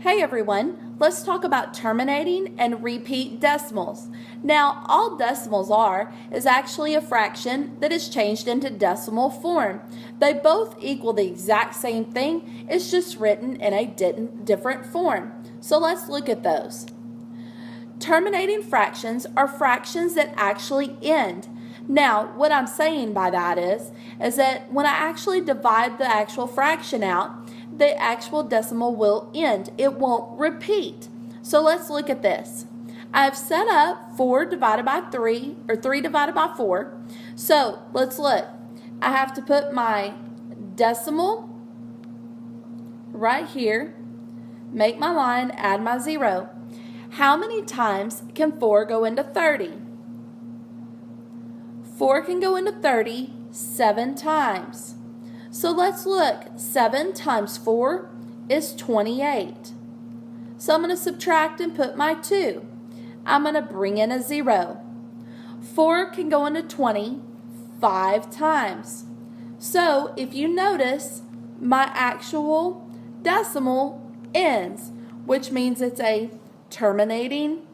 Hey everyone, let's talk about terminating and repeat decimals. Now, all decimals are is actually a fraction that is changed into decimal form. They both equal the exact same thing, it's just written in a different form. So let's look at those. Terminating fractions are fractions that actually end. Now, what I'm saying by that is that when I actually divide the actual fraction out, the actual decimal will end. It won't repeat. So let's look at this. I've set up 4 divided by 3, or 3 divided by 4. So let's look. I have to put my decimal right here, make my line, add my 0. How many times can 4 go into 30? 4 can go into 30 7 times. So let's look. 7 times 4 is 28. So I'm going to subtract and put my 2. I'm going to bring in a 0. 4 can go into 20 5 times. So if you notice, my actual decimal ends, which means it's a terminating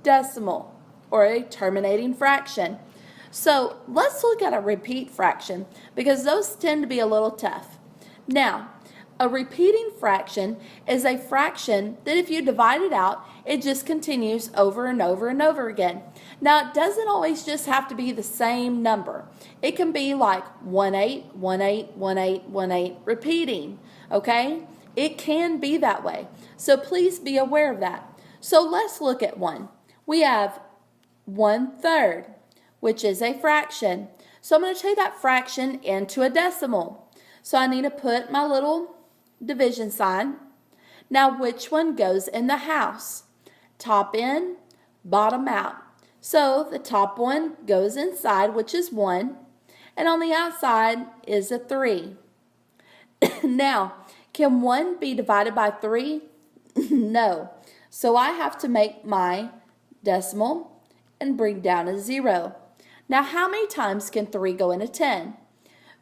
decimal or a terminating fraction. So let's look at a repeat fraction because those tend to be a little tough. Now, a repeating fraction is a fraction that if you divide it out, it just continues over and over and over again. Now, it doesn't always just have to be the same number. It can be like 1/8, 1/8, 1/8, 1/8 repeating, okay? It can be that way. So please be aware of that. So let's look at one. We have 1/3. Which is a fraction. So I'm going to take that fraction into a decimal. So I need to put my little division sign. Now which one goes in the house? Top in, bottom out. So the top one goes inside, which is 1. And on the outside is a 3. Now, can 1 be divided by 3? No. So I have to make my decimal and bring down a 0. Now, how many times can 3 go into 10?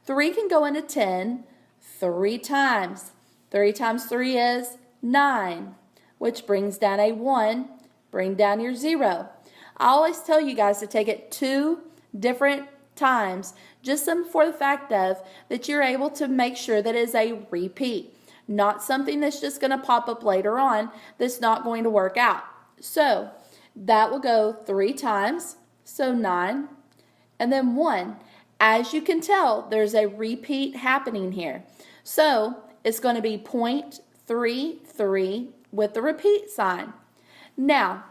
3 can go into 10 3 times. 3 times 3 is 9, which brings down a 1. Bring down your 0. I always tell you guys to take it 2 different times, just for the fact of that you're able to make sure that it is a repeat, not something that's just going to pop up later on that's not going to work out. So that will go 3 times, so 9. And then 1. As you can tell, there's a repeat happening here. So it's going to be 0.33 with the repeat sign. Now,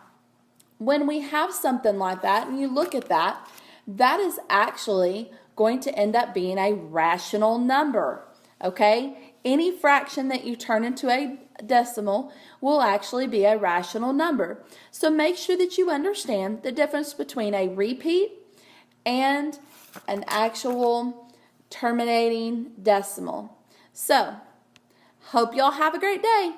when we have something like that and you look at that, that is actually going to end up being a rational number. Okay? Any fraction that you turn into a decimal will actually be a rational number. So make sure that you understand the difference between a repeat and an actual terminating decimal. So, hope y'all have a great day.